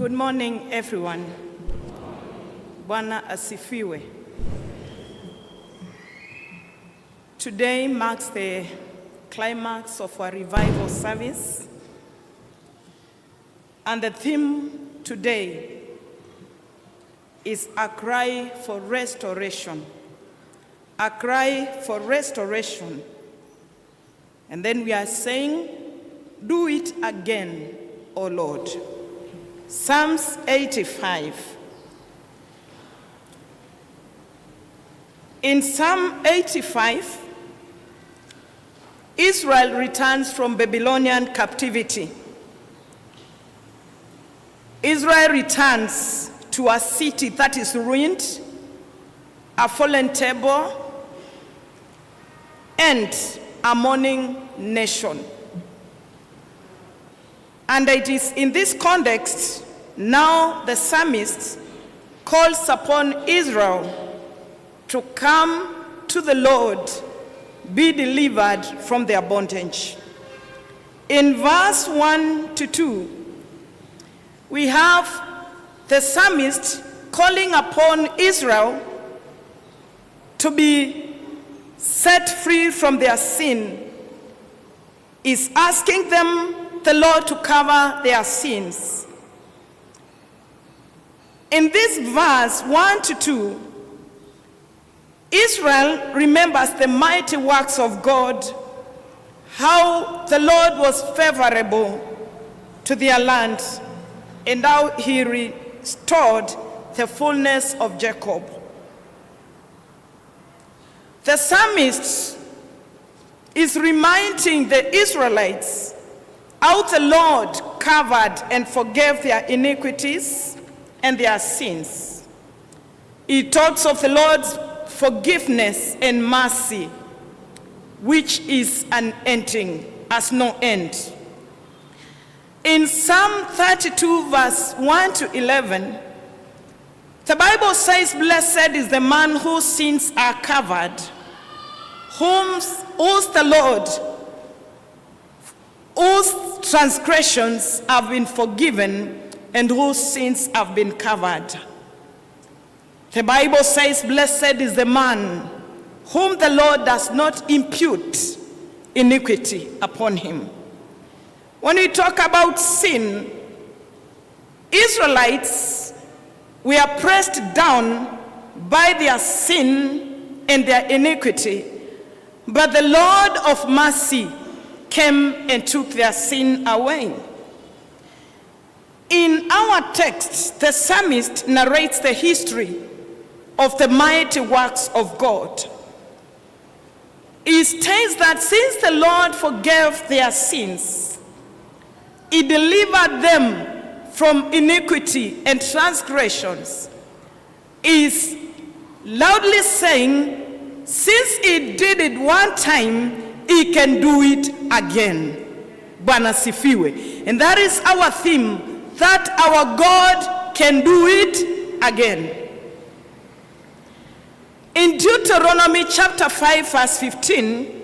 Good morning, everyone. Bwana asifiwe. Today marks the climax of our revival service. And the theme today is a cry for restoration. A cry for restoration. And then we are saying, do it again, O Lord. Psalms 85. In Psalm 85, Israel returns from Babylonian captivity. Israel returns to a city that is ruined, a fallen temple, and a mourning nation. And it is in this context, now the psalmist calls upon Israel to come to the Lord, be delivered from their bondage. In verse 1 to 2, we have the psalmist calling upon Israel to be set free from their sin. Is asking them, the Lord, to cover their sins. In this verse 1 to 2, Israel remembers the mighty works of God, how the Lord was favorable to their land, and how he restored the fullness of Jacob. The psalmist is reminding the Israelites how the Lord covered and forgave their iniquities and their sins. He talks of the Lord's forgiveness and mercy, which is unending, has no end. In Psalm 32, verse 1 to 11, the Bible says, "Blessed is the man whose sins are covered, whose the Lord, whose transgressions have been forgiven and whose sins have been covered." The Bible says, "Blessed is the man whom the Lord does not impute iniquity upon him." When we talk about sin, Israelites were pressed down by their sin and their iniquity, but the Lord of mercy came and took their sin away. In our text, the psalmist narrates the history of the mighty works of God. He states that since the Lord forgave their sins, he delivered them from iniquity and transgressions. He is loudly saying, since he did it one time, he can do it again. Bwana sifiwe. And that is our theme, that our God can do it again. In Deuteronomy chapter 5, verse 15,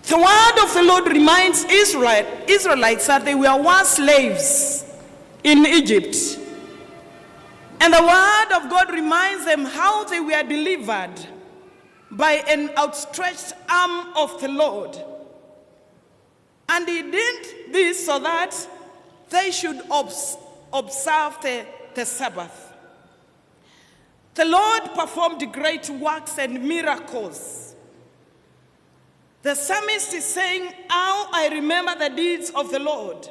the word of the Lord reminds Israelites that they were once slaves in Egypt. And the word of God reminds them how they were delivered by an outstretched arm of the Lord. And he did this so that they should observe the Sabbath. The Lord performed great works and miracles. The psalmist is saying, how I remember the deeds of the Lord.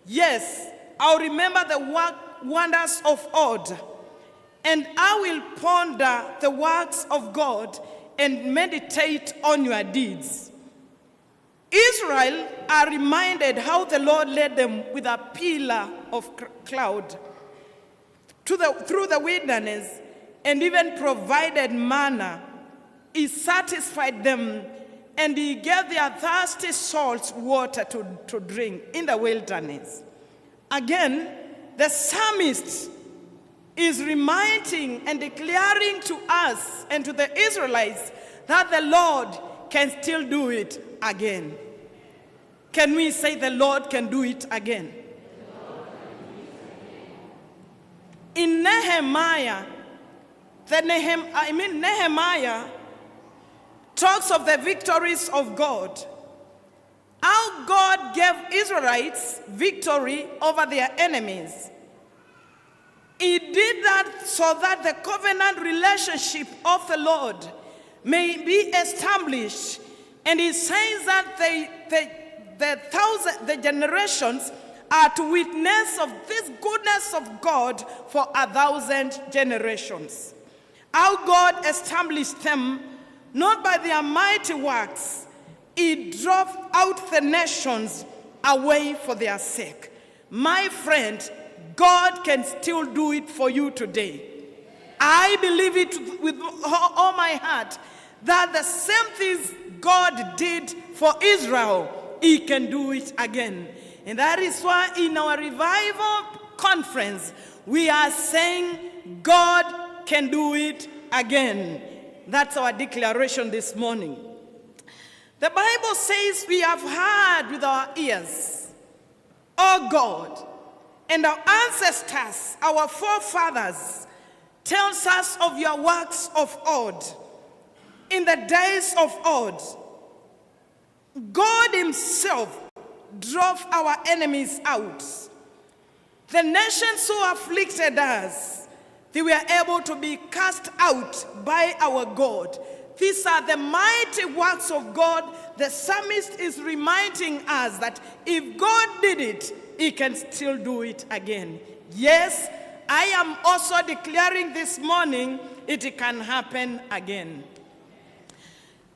Yes, I'll remember the wonders of old, and I will ponder the works of God and meditate on your deeds. Israel are reminded how the Lord led them with a pillar of cloud through the wilderness, and even provided manna. He satisfied them, and he gave their thirsty souls water to drink in the wilderness. Again, the psalmist is reminding and declaring to us and to the Israelites that the Lord can still do it again. Can we say the Lord can do it again? In Nehemiah, Nehemiah talks of the victories of God. How God gave Israelites victory over their enemies. He did that so that the covenant relationship of the Lord may be established. And he says that the generations are to witness of this goodness of God for 1,000 generations. How God established them, not by their mighty works. He drove out the nations away for their sake. My friend, God can still do it for you today. I believe it with all my heart that the same things God did for Israel, he can do it again. And that is why in our revival conference, we are saying God can do it again. That's our declaration this morning. The Bible says we have heard with our ears, O God, and our ancestors, our forefathers, tells us of your works of old. In the days of old, God himself drove our enemies out. The nations who afflicted us, they were able to be cast out by our God. These are the mighty works of God. The psalmist is reminding us that if God did it, he can still do it again. Yes, I am also declaring this morning it can happen again.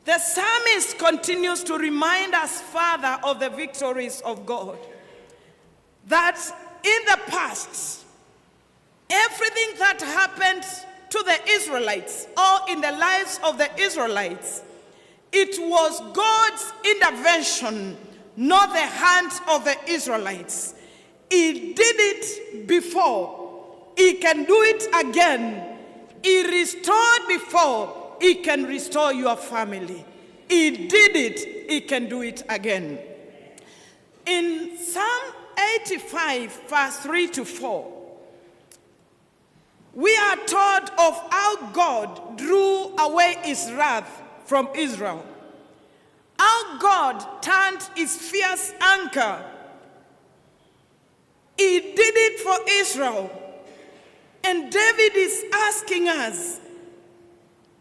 The psalmist continues to remind us further of the victories of God. That in the past, everything that happened to the Israelites or in the lives of the Israelites, it was God's intervention, not the hand of the Israelites. He did it before. He can do it again. He restored before. He can restore your family. He did it. He can do it again. In Psalm 85, verse 3 to 4, we are told of how God drew away his wrath from Israel. How God turned his fierce anger. He did it for Israel. And David is asking us,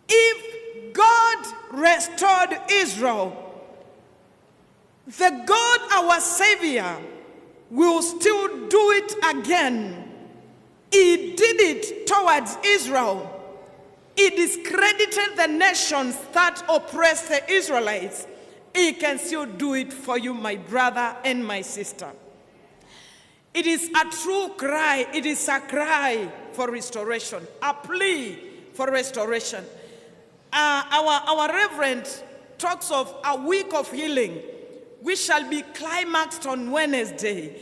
if God restored Israel, the God, our Savior, will still do it again. He did it towards Israel. He discredited the nations that oppressed the Israelites. He can still do it for you, my brother and my sister. It is a true cry. It is a cry for restoration, a plea for restoration. Our Reverend talks of a week of healing. We shall be climaxed on Wednesday.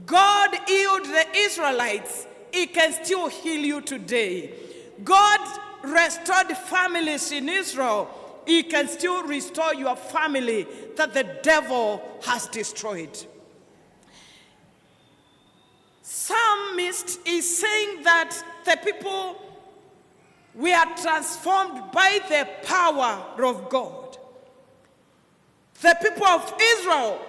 God healed the Israelites. He can still heal you today. God restored families in Israel. He can still restore your family that the devil has destroyed. Psalmist is saying that the people were transformed by the power of God. The people of Israel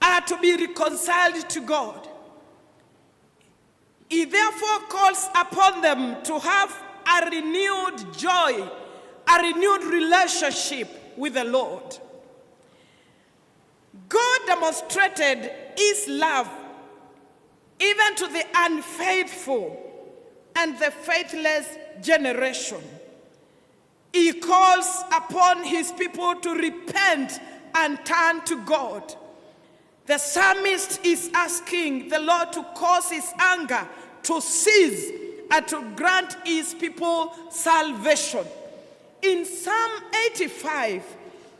are to be reconciled to God. He therefore calls upon them to have a renewed joy, a renewed relationship with the Lord. God demonstrated his love even to the unfaithful and the faithless generation. He calls upon his people to repent and turn to God. The psalmist is asking the Lord to cause his anger to cease and to grant his people salvation. In Psalm 85,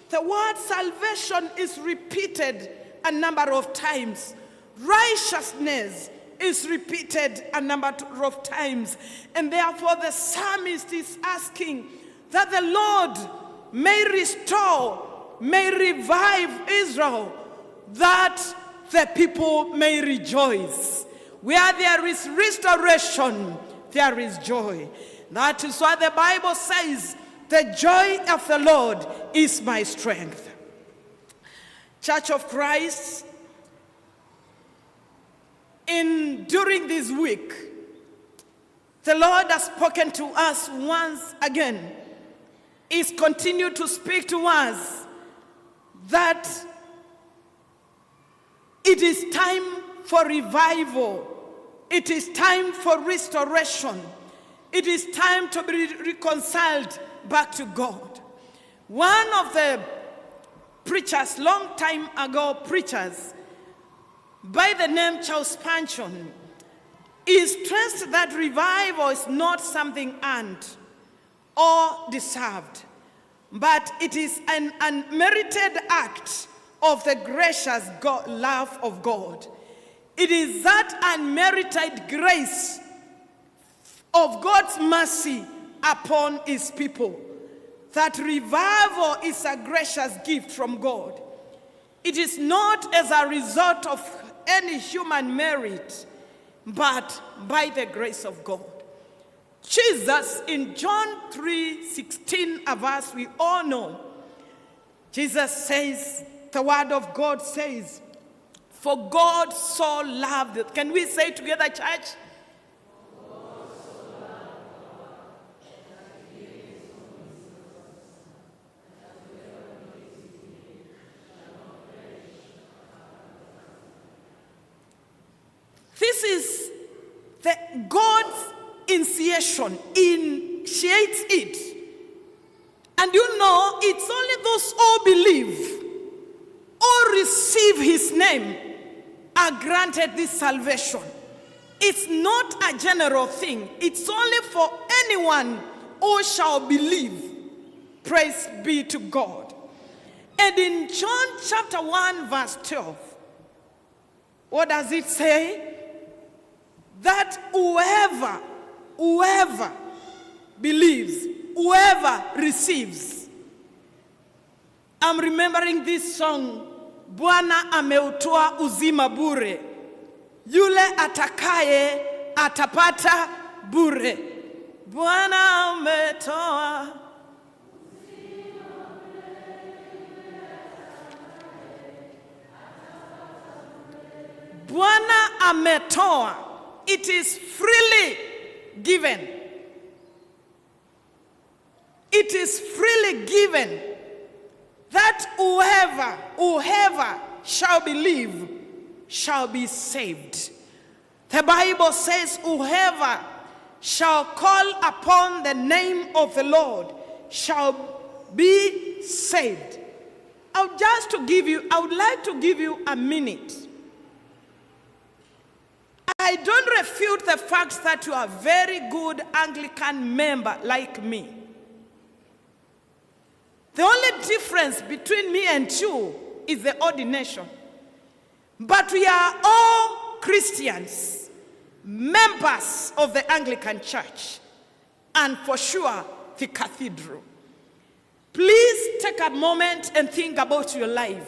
the word salvation is repeated a number of times. Righteousness is repeated a number of times. And therefore the psalmist is asking that the Lord may restore, may revive Israel, that the people may rejoice. Where there is restoration, there is joy. That is why the Bible says, the joy of the Lord is my strength. Church of Christ, during this week, the Lord has spoken to us once again. He's continued to speak to us that it is time for revival. It is time for restoration. It is time to be reconciled back to God. One of the preachers, long time ago preachers, by the name Charles Spurgeon, he stressed that revival is not something earned or deserved, but it is an unmerited act of the gracious love of God. It is that unmerited grace of God's mercy upon his people. That revival is a gracious gift from God. It is not as a result of any human merit, but by the grace of God. Jesus, in John 3:16, a verse we all know, Jesus says, the word of God says, for God so loved it. Can we say together, church? This is God's initiates it. And you know, it's only those who believe or receive his name are granted this salvation. It's not a general thing. It's only for anyone who shall believe. Praise be to God. And in John chapter 1 verse 12, what does it say? That whoever believes, whoever receives. I'm remembering this song, Bwana ameutoa uzima bure, yule atakaye atapata bure. Bwana ametoa Bwana ametoa. It is freely given. It is freely given that whoever shall believe shall be saved. The Bible says, whoever shall call upon the name of the Lord shall be saved. I would like to give you a minute. I don't refute the fact that you are a very good Anglican member like me. The only difference between me and you is the ordination. But we are all Christians, members of the Anglican Church, and for sure, the cathedral. Please take a moment and think about your life.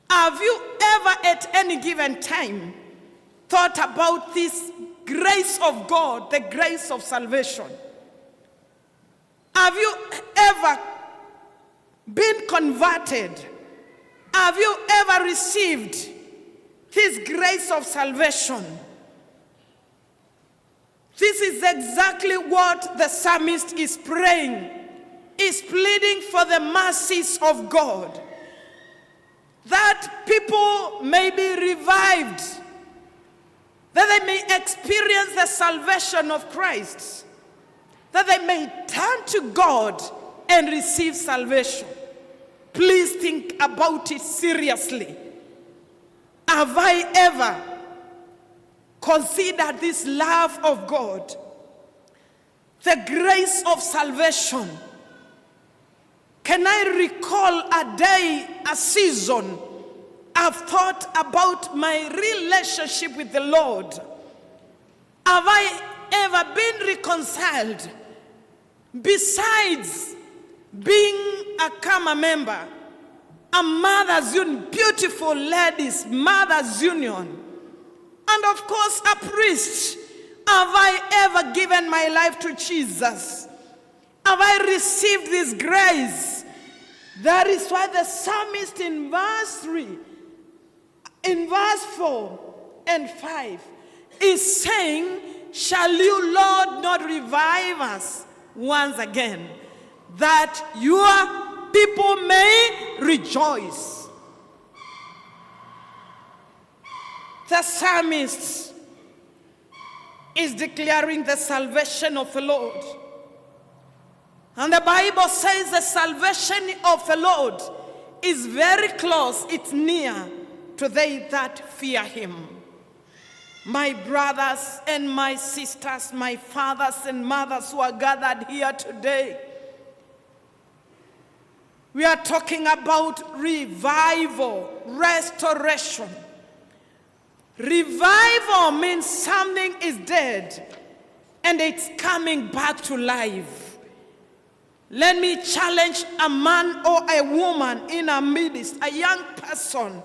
Have you ever at any given time thought about this grace of God, the grace of salvation? Have you ever been converted? Have you ever received this grace of salvation? This is exactly what the psalmist is praying. He's pleading for the mercies of God, that people may be revived, that they may experience the salvation of Christ, that they may turn to God and receive salvation. Please think about it seriously. Have I ever considered this love of God, the grace of salvation? Can I recall a day, a season, I've thought about my relationship with the Lord? Have I ever been reconciled? Besides being a Kama member, a mother's union, beautiful ladies, mother's union, And of course, a priest. Have I ever given my life to Jesus? Have I received this grace? That is why the psalmist in verse 3, in verse 4 and 5, is saying, shall you, Lord, not revive us once again, that your people may rejoice? The psalmist is declaring the salvation of the Lord. And the Bible says the salvation of the Lord is very close, it's near to they that fear him. My brothers and my sisters, my fathers and mothers who are gathered here today, we are talking about revival, restoration. Revival means something is dead and it's coming back to life. Let me challenge a man or a woman in our midst, a young person.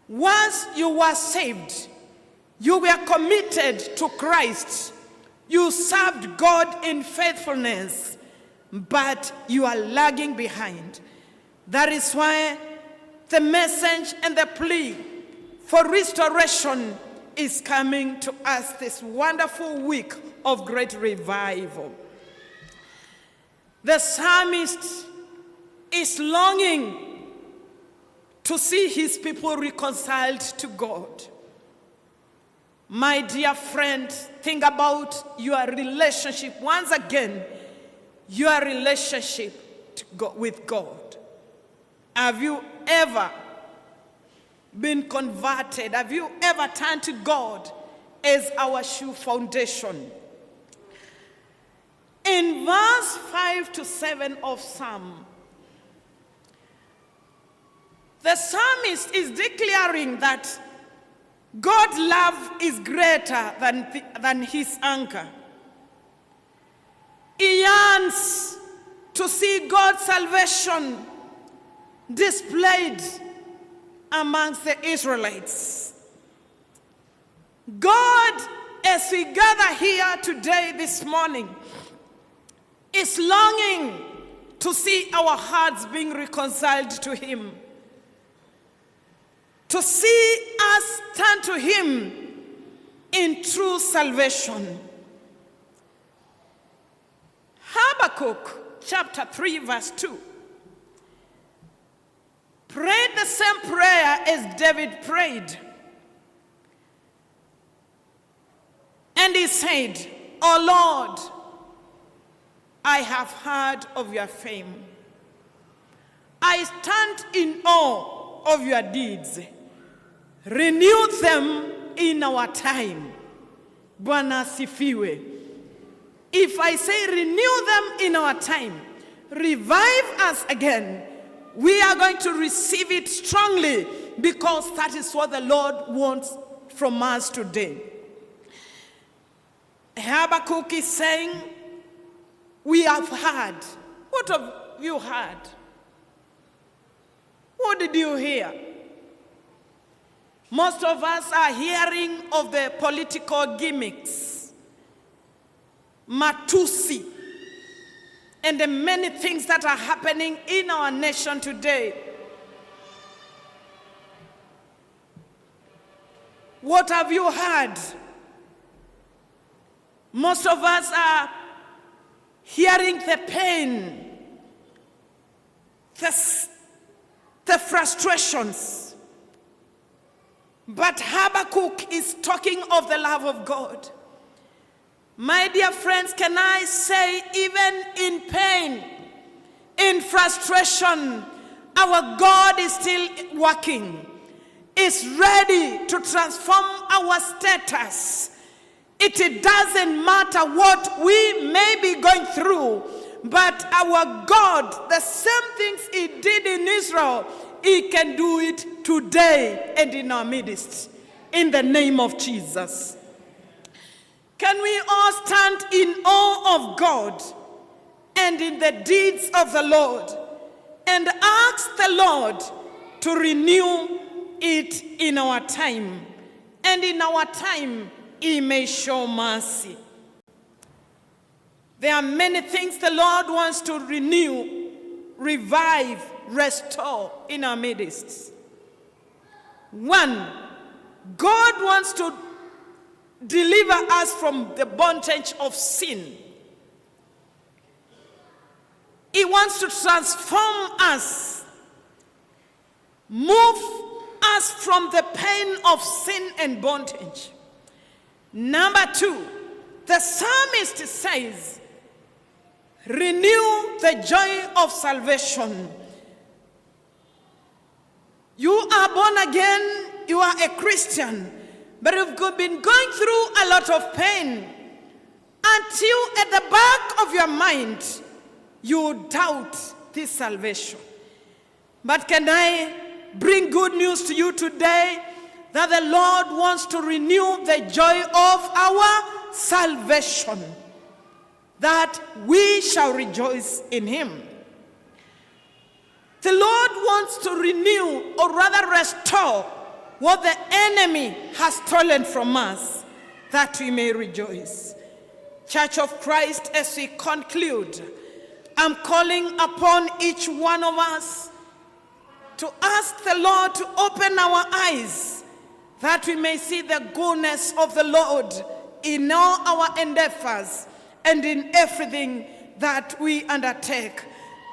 Once you were saved, you were committed to Christ. You served God in faithfulness, but you are lagging behind. That is why the message and the plea for restoration is coming to us this wonderful week of great revival. The psalmist is longing to see his people reconciled to God. My dear friend, think about your relationship. Once again, your relationship with God. Have you ever been converted? Have you ever turned to God as our sure foundation? In verse 5 to 7 of Psalm, the psalmist is declaring that God's love is greater than his anger. He yearns to see God's salvation displayed amongst the Israelites. God, as we gather here today, this morning, is longing to see our hearts being reconciled to him, to see us turn to him in true salvation. Habakkuk chapter 3 verse 2 prayed the same prayer as David prayed. And he said, "O Lord, I have heard of your fame. I stand in awe of your deeds. Renew them in our time." Bwana asifiwe. If I say renew them in our time, revive us again, we are going to receive it strongly, because that is what the Lord wants from us today. Habakkuk is saying, we have heard. What have you heard? What did you hear? Most of us are hearing of the political gimmicks, Matusi, and the many things that are happening in our nation today. What have you heard? Most of us are hearing the pain, the frustrations. But Habakkuk is talking of the love of God. My dear friends, can I say, even in pain, in frustration, our God is still working, is ready to transform our status. It doesn't matter what we may be going through, but our God, the same things he did in Israel, he can do it today and in our midst, in the name of Jesus. Can we all stand in awe of God and in the deeds of the Lord and ask the Lord to renew it in our time, and in our time he may show mercy. There are many things the Lord wants to renew, revive, restore in our midst. One, God wants to deliver us from the bondage of sin. He wants to transform us, move us from the pain of sin and bondage. Number two, the psalmist says, renew the joy of salvation. You are born again, you are a Christian, but you've been going through a lot of pain until at the back of your mind, you doubt this salvation. But can I bring good news to you today that the Lord wants to renew the joy of our salvation, that we shall rejoice in him. The Lord wants to renew, or rather restore, what the enemy has stolen from us, that we may rejoice. Church of Christ, as we conclude, I'm calling upon each one of us to ask the Lord to open our eyes, that we may see the goodness of the Lord in all our endeavors and in everything that we undertake,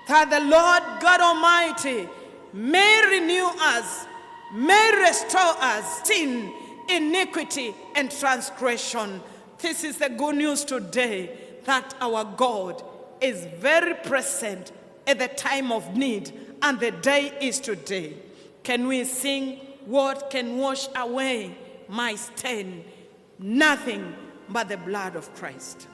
that the Lord God Almighty may renew us, may restore us, sin, iniquity, and transgression. This is the good news today, that our God is very present at the time of need, and the day is today. Can we sing, what can wash away my stain? Nothing but the blood of Christ.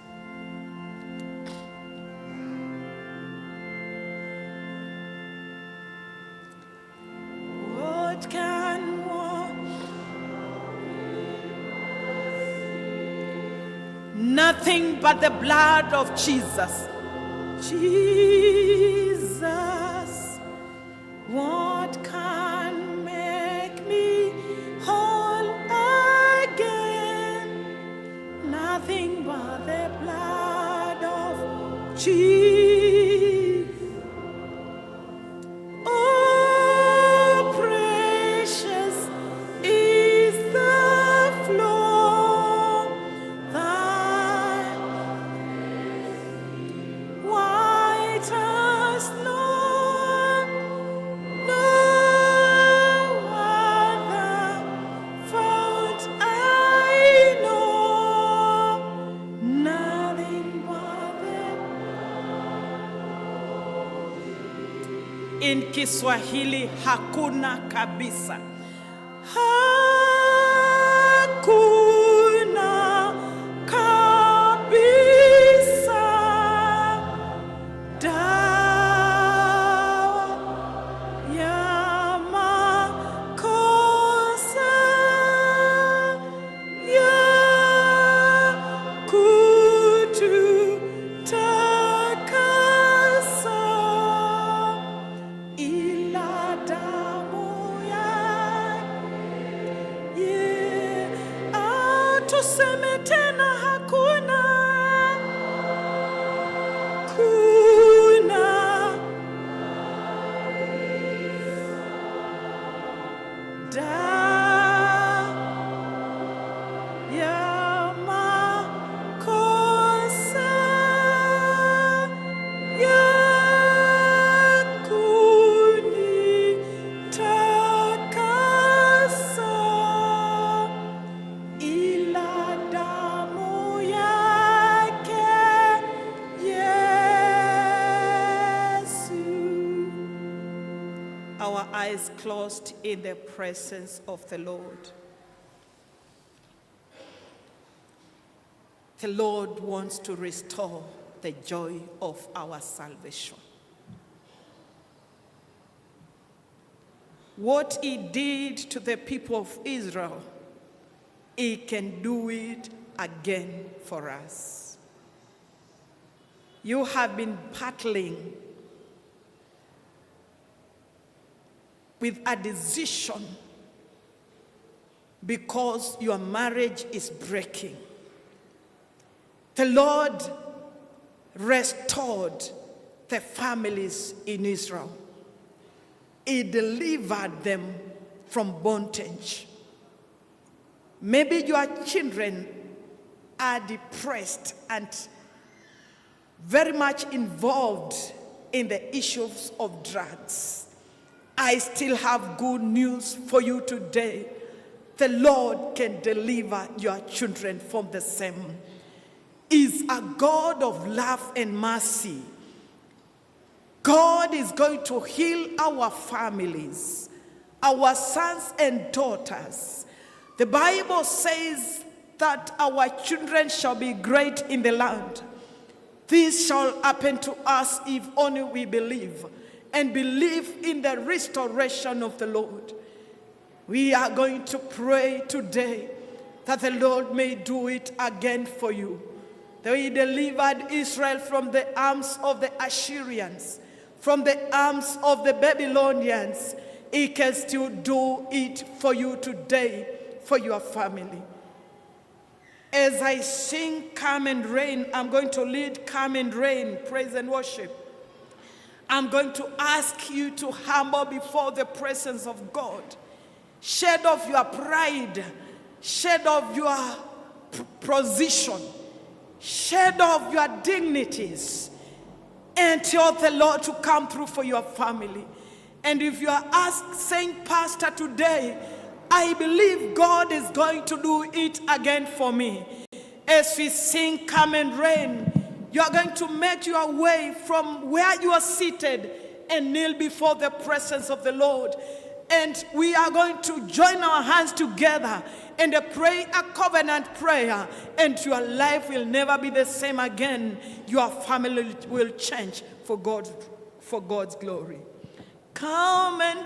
What can wash? Nothing but the blood of Jesus. Jesus, what can make me whole again? Nothing but the blood of Jesus. Oh, precious is the flow that white as snow, no other fount I know, nothing but the. In Kiswahili hakuna kabisa. Hakuna kabisa dawa ya makosa ya kututakasa, ila damu yake. Tuseme tena hakuna, kuna dawa ya makosa ya kunitakasa, ila damu yake Yesu. Our eyes closed in the presence of the Lord. The Lord wants to restore the joy of our salvation. What he did to the people of Israel, he can do it again for us. You have been battling with a decision because your marriage is breaking. The Lord restored the families in Israel. He delivered them from bondage. Maybe your children are depressed and very much involved in the issues of drugs. I still have good news for you today. The Lord can deliver your children from the same. He's a God of love and mercy. God is going to heal our families, our sons and daughters. The Bible says that our children shall be great in the land. This shall happen to us if only we believe and believe in the restoration of the Lord. We are going to pray today that the Lord may do it again for you. That He delivered Israel from the arms of the Assyrians, from the arms of the Babylonians. He can still do it for you today, for your family. As I sing Come and Reign, I'm going to lead Come and Reign, praise and worship. I'm going to ask you to humble before the presence of God. Shed off your pride. Shed off your position. Shed off your dignities. And tell the Lord to come through for your family. And if you are saying, Pastor, today, I believe God is going to do it again for me. As we sing Come and Reign, you are going to make your way from where you are seated and kneel before the presence of the Lord. And we are going to join our hands together and pray a covenant prayer. And your life will never be the same again. Your family will change for God's glory. Come and